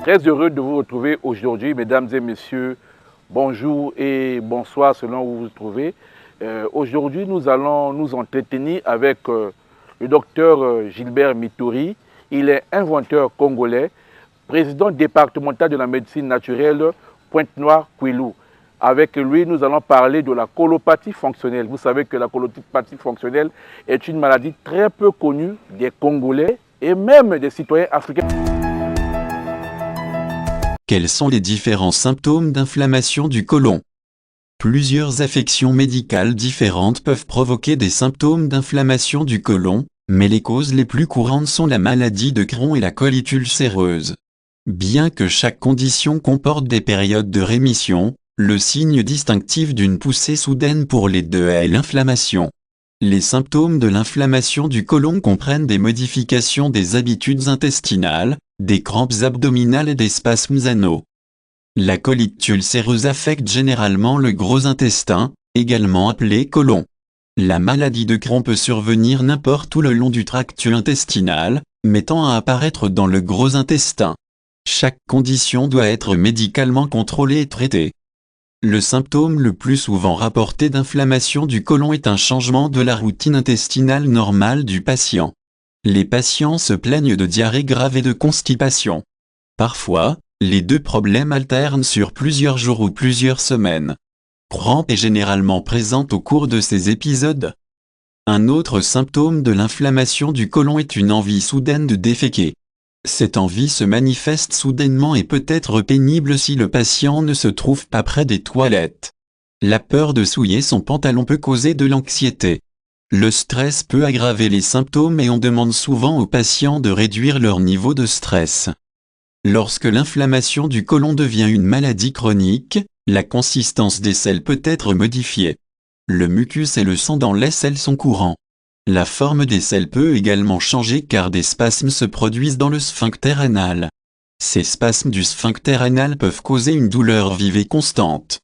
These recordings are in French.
Très heureux de vous retrouver aujourd'hui, mesdames et messieurs. Bonjour et bonsoir selon où vous vous trouvez. Aujourd'hui, nous allons nous entretenir avec le docteur Gilbert Mittori. Il est inventeur congolais, président départemental de la médecine naturelle Pointe-Noire-Kouilou. Avec lui, nous allons parler de la colopathie fonctionnelle. Vous savez que la colopathie fonctionnelle est une maladie très peu connue des Congolais et même des citoyens africains. Quels sont les différents symptômes d'inflammation du côlon? Plusieurs affections médicales différentes peuvent provoquer des symptômes d'inflammation du côlon, mais les causes les plus courantes sont la maladie de Crohn et la colite ulcéreuse. Bien que chaque condition comporte des périodes de rémission, le signe distinctif d'une poussée soudaine pour les deux est l'inflammation. Les symptômes de l'inflammation du côlon comprennent des modifications des habitudes intestinales, des crampes abdominales et des spasmes anaux. La colite ulcéreuse affecte généralement le gros intestin, également appelé côlon. La maladie de Crohn peut survenir n'importe où le long du tract intestinal, mais tend à apparaître dans le gros intestin. Chaque condition doit être médicalement contrôlée et traitée. Le symptôme le plus souvent rapporté d'inflammation du côlon est un changement de la routine intestinale normale du patient. Les patients se plaignent de diarrhée grave et de constipation. Parfois, les deux problèmes alternent sur plusieurs jours ou plusieurs semaines. Crampe est généralement présente au cours de ces épisodes. Un autre symptôme de l'inflammation du côlon est une envie soudaine de déféquer. Cette envie se manifeste soudainement et peut être pénible si le patient ne se trouve pas près des toilettes. La peur de souiller son pantalon peut causer de l'anxiété. Le stress peut aggraver les symptômes et on demande souvent aux patients de réduire leur niveau de stress. Lorsque l'inflammation du côlon devient une maladie chronique, la consistance des selles peut être modifiée. Le mucus et le sang dans les selles sont courants. La forme des selles peut également changer car des spasmes se produisent dans le sphincter anal. Ces spasmes du sphincter anal peuvent causer une douleur vive et constante.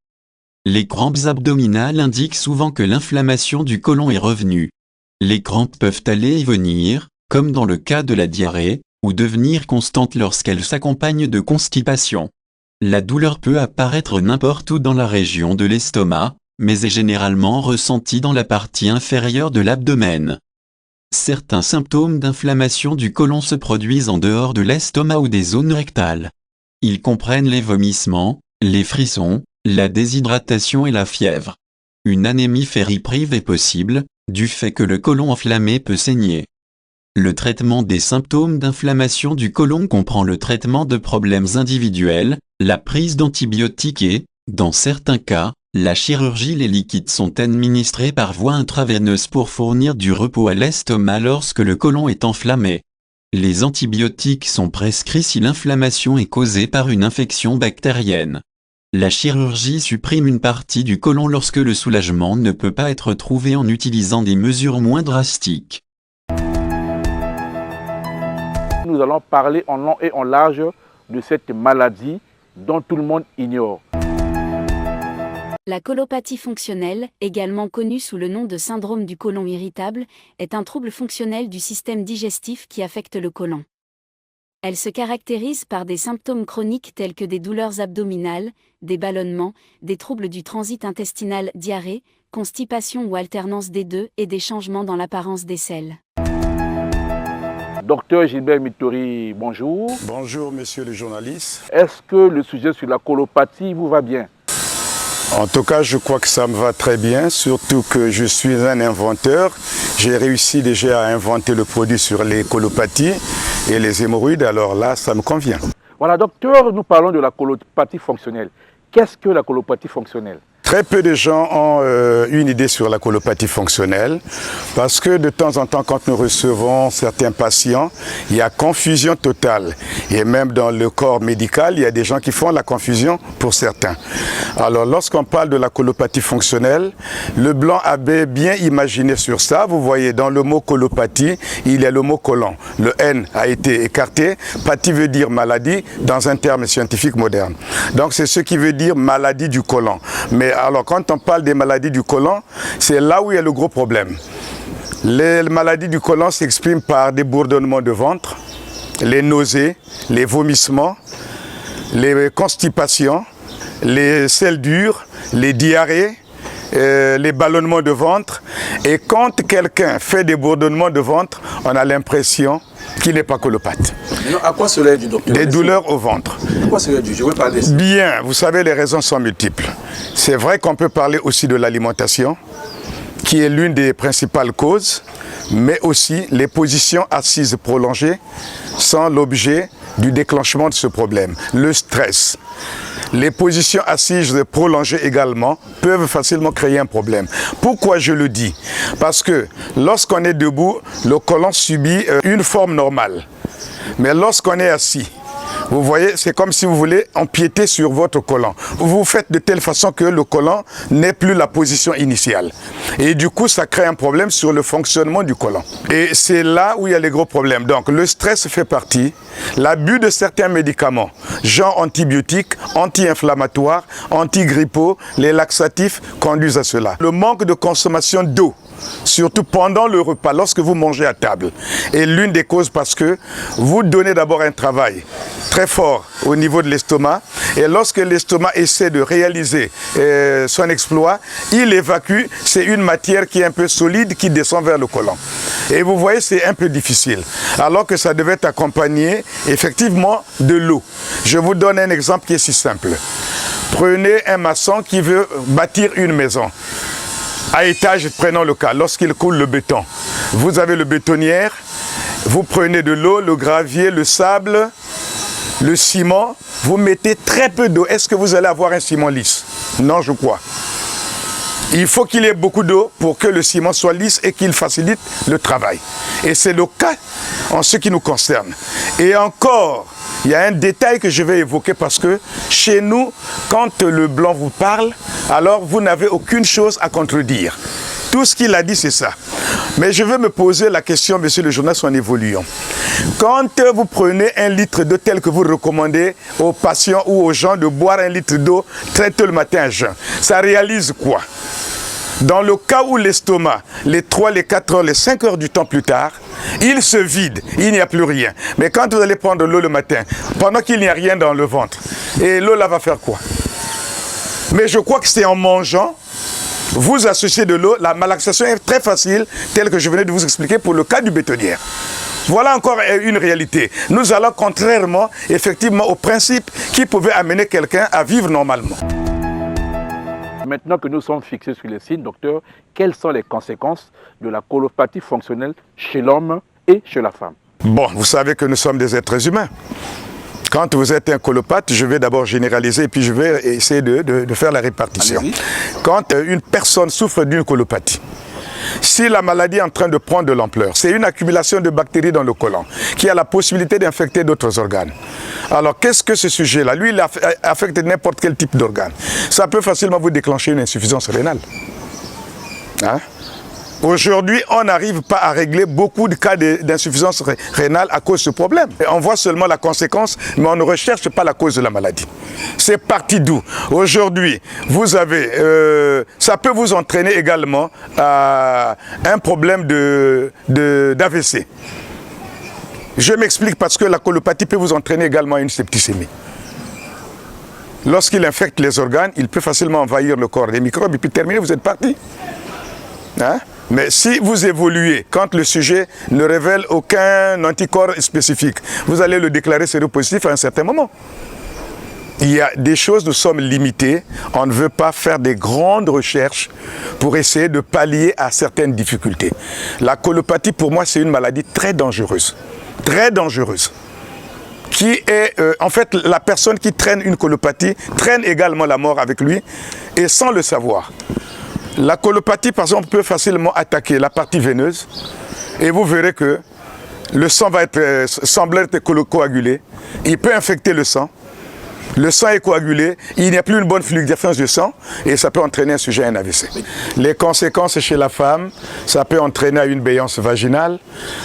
Les crampes abdominales indiquent souvent que l'inflammation du côlon est revenue. Les crampes peuvent aller et venir, comme dans le cas de la diarrhée, ou devenir constantes lorsqu'elles s'accompagnent de constipation. La douleur peut apparaître n'importe où dans la région de l'estomac, mais est généralement ressentie dans la partie inférieure de l'abdomen. Certains symptômes d'inflammation du côlon se produisent en dehors de l'estomac ou des zones rectales. Ils comprennent les vomissements, les frissons, la déshydratation et la fièvre. Une anémie ferriprive est possible, du fait que le côlon enflammé peut saigner. Le traitement des symptômes d'inflammation du côlon comprend le traitement de problèmes individuels, la prise d'antibiotiques et, dans certains cas, la chirurgie. Les liquides sont administrés par voie intraveineuse pour fournir du repos à l'estomac lorsque le côlon est enflammé. Les antibiotiques sont prescrits si l'inflammation est causée par une infection bactérienne. La chirurgie supprime une partie du côlon lorsque le soulagement ne peut pas être trouvé en utilisant des mesures moins drastiques. Nous allons parler en long et en large de cette maladie dont tout le monde ignore. La colopathie fonctionnelle, également connue sous le nom de syndrome du côlon irritable, est un trouble fonctionnel du système digestif qui affecte le côlon. Elle se caractérise par des symptômes chroniques tels que des douleurs abdominales, des ballonnements, des troubles du transit intestinal, diarrhée, constipation ou alternance des deux et des changements dans l'apparence des selles. Docteur Gilbert Mittori, bonjour. Bonjour, monsieur le journaliste. Est-ce que le sujet sur la colopathie vous va bien? En tout cas, je crois que ça me va très bien, surtout que je suis un inventeur. J'ai réussi déjà à inventer le produit sur les colopathies et les hémorroïdes, alors là, ça me convient. Voilà, docteur, nous parlons de la colopathie fonctionnelle. Qu'est-ce que la colopathie fonctionnelle? Très peu de gens ont une idée sur la colopathie fonctionnelle parce que de temps en temps, quand nous recevons certains patients, il y a confusion totale. Et même dans le corps médical, il y a des gens qui font la confusion pour certains. Alors, lorsqu'on parle de la colopathie fonctionnelle, le blanc avait bien imaginé sur ça. Vous voyez, dans le mot colopathie, il y a le mot côlon. Le N a été écarté. Pathie veut dire maladie dans un terme scientifique moderne. Donc, c'est ce qui veut dire maladie du côlon. Mais alors, quand on parle des maladies du côlon, c'est là où il y a le gros problème. Les maladies du côlon s'expriment par des bourdonnements de ventre, les nausées, les vomissements, les constipations, les selles dures, les diarrhées, les ballonnements de ventre. Et quand quelqu'un fait des bourdonnements de ventre, on a l'impression qu'il n'est pas colopathe. Non, à quoi cela est dû, docteur? Des douleurs au ventre. À quoi cela est dû? Je veux parler. Bien, vous savez, les raisons sont multiples. C'est vrai qu'on peut parler aussi de l'alimentation, qui est l'une des principales causes, mais aussi les positions assises prolongées sont l'objet du déclenchement de ce problème. Le stress. Les positions assises prolongées également peuvent facilement créer un problème. Pourquoi je le dis? Parce que lorsqu'on est debout, le côlon subit une forme normale. Mais lorsqu'on est assis, vous voyez, c'est comme si vous voulez empiéter sur votre côlon. Vous faites de telle façon que le côlon n'est plus la position initiale. Et du coup, ça crée un problème sur le fonctionnement du côlon. Et c'est là où il y a les gros problèmes. Donc, le stress fait partie. L'abus de certains médicaments, genre antibiotiques, anti-inflammatoires, antigrippaux, les laxatifs, conduisent à cela. Le manque de consommation d'eau, surtout pendant le repas, lorsque vous mangez à table, est l'une des causes parce que vous donnez d'abord un travail très fort au niveau de l'estomac et lorsque l'estomac essaie de réaliser son exploit, il évacue, c'est une matière qui est un peu solide qui descend vers le côlon. Et vous voyez, c'est un peu difficile, alors que ça devait être accompagné effectivement de l'eau. Je vous donne un exemple qui est si simple. Prenez un maçon qui veut bâtir une maison. À étage, prenons le cas, lorsqu'il coule le béton, vous avez le bétonnière, vous prenez de l'eau, le gravier, le sable, le ciment, vous mettez très peu d'eau. Est-ce que vous allez avoir un ciment lisse? Non, je crois. Il faut qu'il y ait beaucoup d'eau pour que le ciment soit lisse et qu'il facilite le travail. Et c'est le cas en ce qui nous concerne. Et encore, il y a un détail que je vais évoquer parce que chez nous, quand le blanc vous parle, alors vous n'avez aucune chose à contredire. Tout ce qu'il a dit, c'est ça. Mais je veux me poser la question, monsieur le journaliste, en évoluant. Quand vous prenez un litre d'eau tel que vous recommandez aux patients ou aux gens de boire un litre d'eau très tôt le matin à jeun, ça réalise quoi? Dans le cas où l'estomac, les 3, les 4 heures, les 5 heures du temps plus tard, il se vide, il n'y a plus rien. Mais quand vous allez prendre l'eau le matin, pendant qu'il n'y a rien dans le ventre, et l'eau là va faire quoi? Mais je crois que c'est en mangeant, vous associez de l'eau, la malaxation est très facile, telle que je venais de vous expliquer pour le cas du bétonnière. Voilà encore une réalité. Nous allons contrairement, effectivement, au principe qui pouvait amener quelqu'un à vivre normalement. Maintenant que nous sommes fixés sur les signes, docteur, quelles sont les conséquences de la colopathie fonctionnelle chez l'homme et chez la femme? Bon, vous savez que nous sommes des êtres humains. Quand vous êtes un colopathe, je vais d'abord généraliser et puis je vais essayer de faire la répartition. Quand une personne souffre d'une colopathie, si la maladie est en train de prendre de l'ampleur, c'est une accumulation de bactéries dans le côlon qui a la possibilité d'infecter d'autres organes. Alors, qu'est-ce que ce sujet-là? Lui, il affecte n'importe quel type d'organe. Ça peut facilement vous déclencher une insuffisance rénale. Hein? Aujourd'hui, on n'arrive pas à régler beaucoup de cas d'insuffisance rénale à cause de ce problème. Et on voit seulement la conséquence, mais on ne recherche pas la cause de la maladie. C'est parti d'où? Aujourd'hui, vous avez, ça peut vous entraîner également à un problème d'AVC. Je m'explique parce que la colopathie peut vous entraîner également à une septicémie. Lorsqu'il infecte les organes, il peut facilement envahir le corps des microbes et puis terminer, vous êtes parti. Hein? Mais si vous évoluez, quand le sujet ne révèle aucun anticorps spécifique, vous allez le déclarer séropositif à un certain moment. Il y a des choses, nous sommes limités. On ne veut pas faire des grandes recherches pour essayer de pallier à certaines difficultés. La colopathie, pour moi, c'est une maladie très dangereuse. Très dangereuse. Qui est, en fait, la personne qui traîne une colopathie traîne également la mort avec lui et sans le savoir. La colopathie, par exemple, peut facilement attaquer la partie veineuse et vous verrez que le sang va sembler être coagulé. Il peut infecter le sang. Le sang est coagulé, il n'y a plus une bonne fluidiférence du sang et ça peut entraîner un sujet à un AVC. Les conséquences chez la femme, ça peut entraîner à une béance vaginale,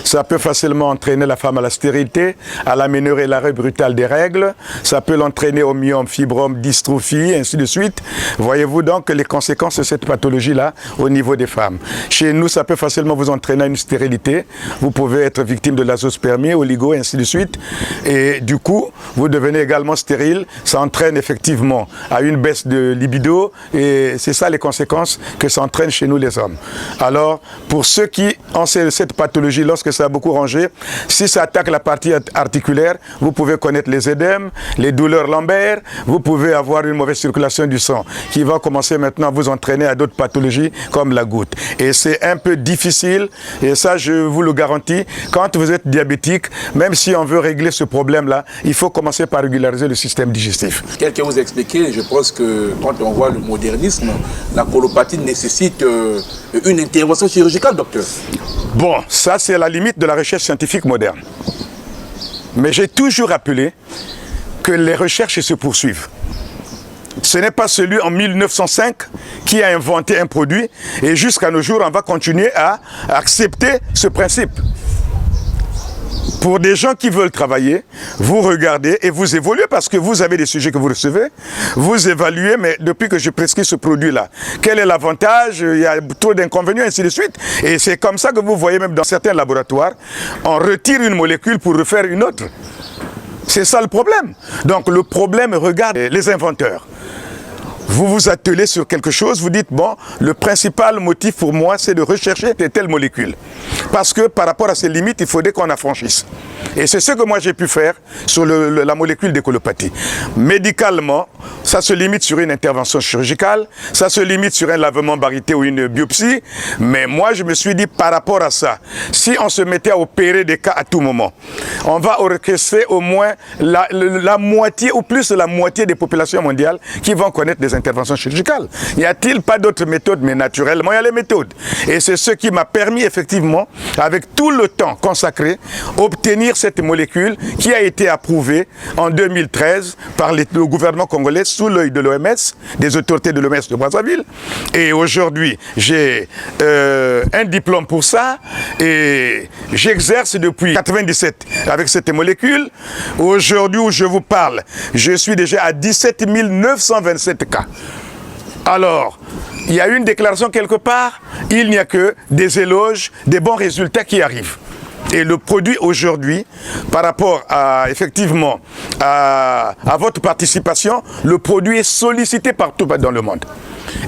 ça peut facilement entraîner la femme à la stérilité, à l'aménorrhée et l'arrêt brutal des règles, ça peut l'entraîner au myome, fibrome, dystrophie, ainsi de suite. Voyez-vous donc les conséquences de cette pathologie-là au niveau des femmes. Chez nous, ça peut facilement vous entraîner à une stérilité, vous pouvez être victime de l'azospermie, oligo, ainsi de suite, et du coup, vous devenez également stérile. ça entraîne effectivement à une baisse de libido et c'est ça les conséquences que ça entraîne chez nous les hommes. Alors, pour ceux qui ont cette pathologie, lorsque ça a beaucoup rangé, si ça attaque la partie articulaire, vous pouvez connaître les édèmes, les douleurs lombaires, vous pouvez avoir une mauvaise circulation du sang qui va commencer maintenant à vous entraîner à d'autres pathologies comme la goutte. Et c'est un peu difficile, et ça je vous le garantis, quand vous êtes diabétique, même si on veut régler ce problème-là, il faut commencer par régulariser le système digestif. Quelqu'un vous a expliqué, je pense que quand on voit le modernisme, la colopathie nécessite une intervention chirurgicale, docteur. Bon, ça c'est la limite de la recherche scientifique moderne. Mais j'ai toujours rappelé que les recherches se poursuivent. Ce n'est pas celui en 1905 qui a inventé un produit et jusqu'à nos jours, on va continuer à accepter ce principe. Pour des gens qui veulent travailler, vous regardez et vous évoluez parce que vous avez des sujets que vous recevez, vous évaluez, mais depuis que je prescris ce produit-là, quel est l'avantage, il y a trop d'inconvénients, ainsi de suite. Et c'est comme ça que vous voyez même dans certains laboratoires, on retire une molécule pour refaire une autre. C'est ça le problème. Donc le problème regarde les inventeurs. Vous vous attelez sur quelque chose, vous dites, bon, le principal motif pour moi, c'est de rechercher telle molécule. Parce que par rapport à ces limites, il faudrait qu'on affranchisse. Et c'est ce que moi j'ai pu faire sur la molécule des colopathie. Médicalement, ça se limite sur une intervention chirurgicale, ça se limite sur un lavement barité ou une biopsie. Mais moi, je me suis dit, par rapport à ça, si on se mettait à opérer des cas à tout moment, on va orchestrer au moins la moitié ou plus de la moitié des populations mondiales qui vont connaître des interventions chirurgicales. N'y a-t-il pas d'autres méthodes? Mais naturellement, il y a les méthodes. Et c'est ce qui m'a permis effectivement, avec tout le temps consacré, obtenir cette molécule qui a été approuvée en 2013 par le gouvernement congolais sous l'œil de l'OMS, des autorités de l'OMS de Brazzaville. Et aujourd'hui, j'ai un diplôme pour ça et j'exerce depuis 1997 avec cette molécule. Aujourd'hui où je vous parle, je suis déjà à 17 927 cas. Alors, il y a une déclaration quelque part, il n'y a que des éloges, des bons résultats qui arrivent. Et le produit aujourd'hui, par rapport à, effectivement, à votre participation, le produit est sollicité partout dans le monde.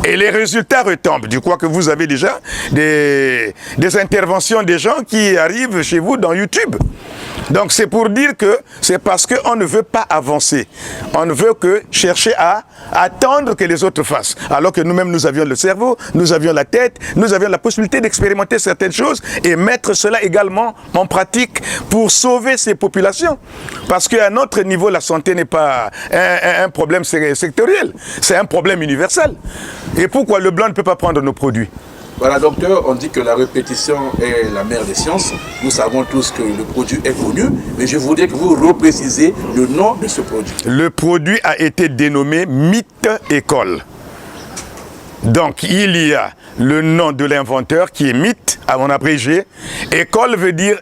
Et les résultats retombent. Je crois que vous avez déjà des interventions des gens qui arrivent chez vous dans YouTube. Donc c'est pour dire que c'est parce qu'on ne veut pas avancer. On ne veut que chercher à attendre que les autres fassent. Alors que nous-mêmes, nous avions le cerveau, nous avions la tête, nous avions la possibilité d'expérimenter certaines choses et mettre cela également en pratique pour sauver ces populations. Parce qu'à notre niveau, la santé n'est pas un problème sectoriel, c'est un problème universel. Et pourquoi le blanc ne peut pas prendre nos produits? Voilà, docteur, on dit que la répétition est la mère des sciences. Nous savons tous que le produit est connu, mais je voudrais que vous reprécisez le nom de ce produit. Le produit a été dénommé Mythe École. Donc, il y a le nom de l'inventeur qui est Mythe, à mon abrégé. École veut dire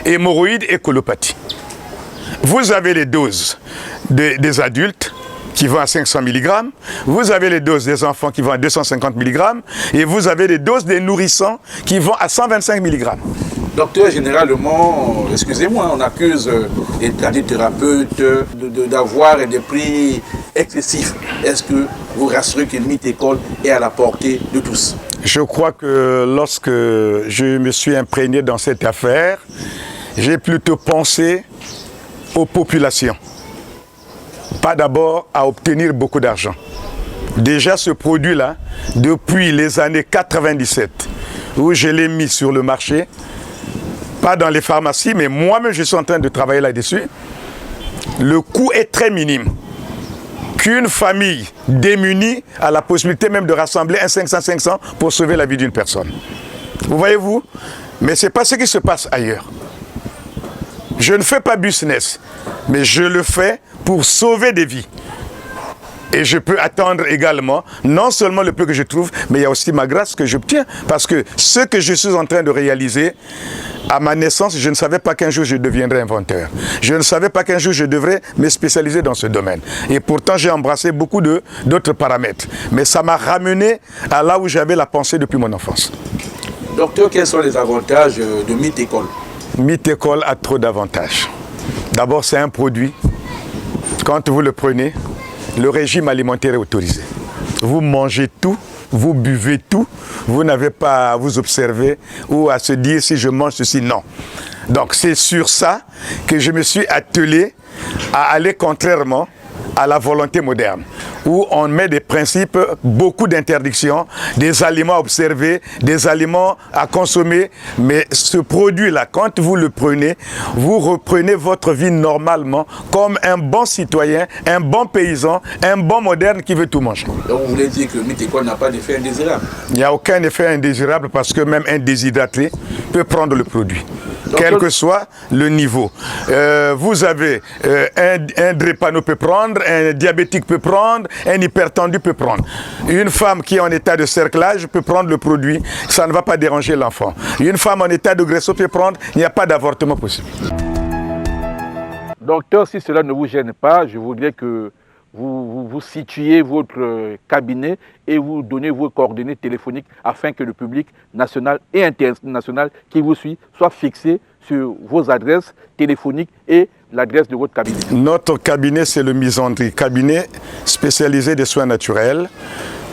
hémorroïdes et colopathie. Vous avez les doses des adultes qui vont à 500 mg, vous avez les doses des enfants qui vont à 250 mg, et vous avez les doses des nourrissons qui vont à 125 mg. Docteur, généralement, excusez-moi, on accuse les tradithérapeutes d'avoir des prix excessifs. Est-ce que vous rassurez que Mythe École est à la portée de tous? Je crois que lorsque je me suis imprégné dans cette affaire, j'ai plutôt pensé aux populations. Pas d'abord à obtenir beaucoup d'argent. Déjà ce produit-là, depuis les années 97, où je l'ai mis sur le marché, pas dans les pharmacies, mais moi-même je suis en train de travailler là-dessus, le coût est très minime. Qu'une famille démunie a la possibilité même de rassembler un 500-500 pour sauver la vie d'une personne. Vous voyez-vous? Mais ce n'est pas ce qui se passe ailleurs. Je ne fais pas business, mais je le fais pour sauver des vies. Et je peux attendre également, non seulement le peu que je trouve, mais il y a aussi ma grâce que j'obtiens. Parce que ce que je suis en train de réaliser, à ma naissance, je ne savais pas qu'un jour je deviendrais inventeur. Je ne savais pas qu'un jour je devrais me spécialiser dans ce domaine. Et pourtant, j'ai embrassé beaucoup d'autres paramètres. Mais ça m'a ramené à là où j'avais la pensée depuis mon enfance. Docteur, quels sont les avantages de Mythe École? Mythe École a trop d'avantages. D'abord, c'est un produit quand vous le prenez, le régime alimentaire est autorisé. Vous mangez tout, vous buvez tout, vous n'avez pas à vous observer ou à se dire si je mange ceci, non. Donc c'est sur ça que je me suis attelé à aller contrairement à la volonté moderne, où on met des principes, beaucoup d'interdictions, des aliments à observer, des aliments à consommer, mais ce produit-là, quand vous le prenez, vous reprenez votre vie normalement comme un bon citoyen, un bon paysan, un bon moderne qui veut tout manger. Donc vous voulez dire que Mythécol n'a pas d'effet indésirable? Il n'y a aucun effet indésirable parce que même un déshydraté peut prendre le produit. Quel que soit le niveau. Vous avez un drépano peut prendre, un diabétique peut prendre, un hypertendu peut prendre. Une femme qui est en état de cerclage peut prendre le produit, ça ne va pas déranger l'enfant. Une femme en état de graisseux peut prendre, il n'y a pas d'avortement possible. Docteur, si cela ne vous gêne pas, je voudrais que vous situiez votre cabinet et vous donnez vos coordonnées téléphoniques afin que le public national et international qui vous suit soit fixé sur vos adresses téléphoniques et l'adresse de votre cabinet. Notre cabinet, c'est le Misandrie, cabinet spécialisé des soins naturels.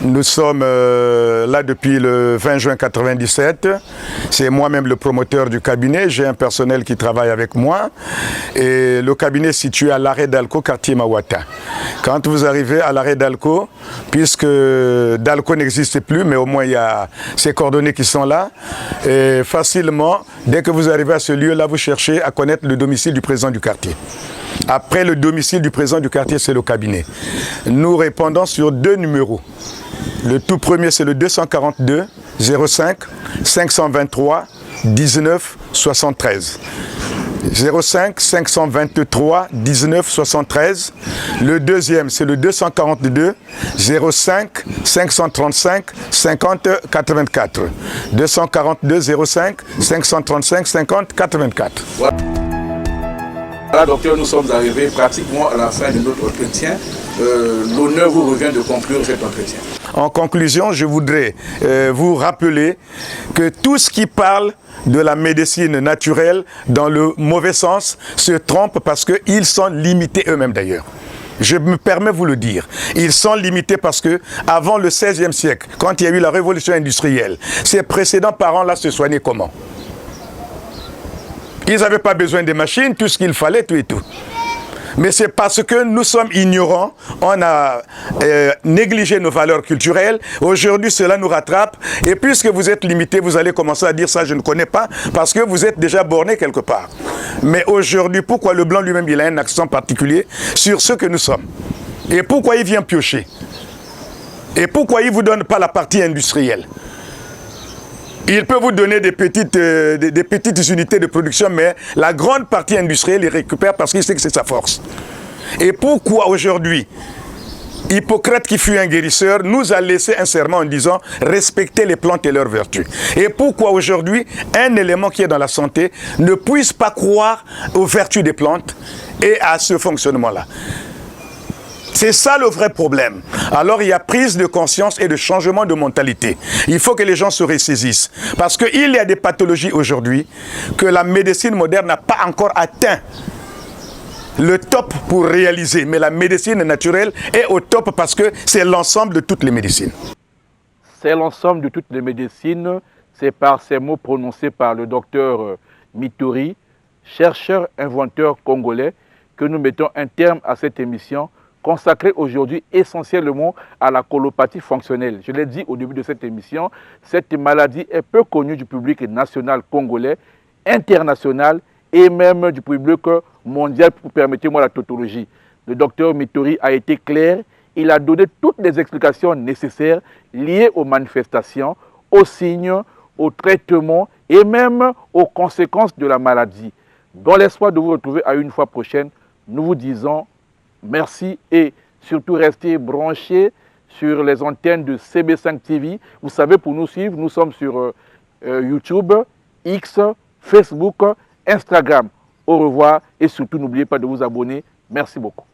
Nous sommes là depuis le 20 juin 1997. C'est moi-même le promoteur du cabinet. J'ai un personnel qui travaille avec moi. Et le cabinet est situé à l'arrêt d'Alco, quartier Mawata. Quand vous arrivez à l'arrêt d'Alco, puisque d'Alco n'existe plus, mais au moins il y a ces coordonnées qui sont là, et facilement, dès que vous arrivez à ce lieu-là, vous cherchez à connaître le domicile du président du quartier. Après le domicile du président du quartier, c'est le cabinet. Nous répondons sur 2 numéros. Le tout premier, c'est le 242 05 523 19 73. 05 523 19 73. Le deuxième, c'est le 242 05 535 50 84. 242 05 535 50 84. Voilà, docteur, nous sommes arrivés pratiquement à la fin de notre entretien. L'honneur vous revient de conclure cet entretien. En conclusion, je voudrais vous rappeler que tout ce qui parle de la médecine naturelle dans le mauvais sens se trompe parce qu'ils sont limités eux-mêmes d'ailleurs. Je me permets de vous le dire. Ils sont limités parce que avant le XVIe siècle, quand il y a eu la révolution industrielle, ces précédents parents-là se soignaient comment? Ils n'avaient pas besoin des machines, tout ce qu'il fallait, tout et tout. Mais c'est parce que nous sommes ignorants, on a négligé nos valeurs culturelles. Aujourd'hui, cela nous rattrape. Et puisque vous êtes limité, vous allez commencer à dire ça, je ne connais pas, parce que vous êtes déjà borné quelque part. Mais aujourd'hui, pourquoi le blanc lui-même, il a un accent particulier sur ce que nous sommes? Et pourquoi il vient piocher? Et pourquoi il ne vous donne pas la partie industrielle? Il peut vous donner des petites unités de production, mais la grande partie industrielle, il récupère parce qu'il sait que c'est sa force. Et pourquoi aujourd'hui, Hippocrate, qui fut un guérisseur, nous a laissé un serment en disant « respectez les plantes et leurs vertus ». Et pourquoi aujourd'hui, un élément qui est dans la santé ne puisse pas croire aux vertus des plantes et à ce fonctionnement-là? C'est ça le vrai problème. Alors il y a prise de conscience et de changement de mentalité. Il faut que les gens se ressaisissent. Parce qu'il y a des pathologies aujourd'hui que la médecine moderne n'a pas encore atteint le top pour réaliser. Mais la médecine naturelle est au top parce que c'est l'ensemble de toutes les médecines. C'est l'ensemble de toutes les médecines. C'est par ces mots prononcés par le docteur Mytori, chercheur inventeur congolais, que nous mettons un terme à cette émission consacrée aujourd'hui essentiellement à la colopathie fonctionnelle. Je l'ai dit au début de cette émission, cette maladie est peu connue du public national congolais, international et même du public mondial, permettez-moi la tautologie. Le docteur Mytori a été clair, il a donné toutes les explications nécessaires liées aux manifestations, aux signes, aux traitements et même aux conséquences de la maladie. Dans l'espoir de vous retrouver à une fois prochaine, nous vous disons merci et surtout restez branchés sur les antennes de CB5 TV. Vous savez, pour nous suivre, nous sommes sur YouTube, X, Facebook, Instagram. Au revoir et surtout n'oubliez pas de vous abonner. Merci beaucoup.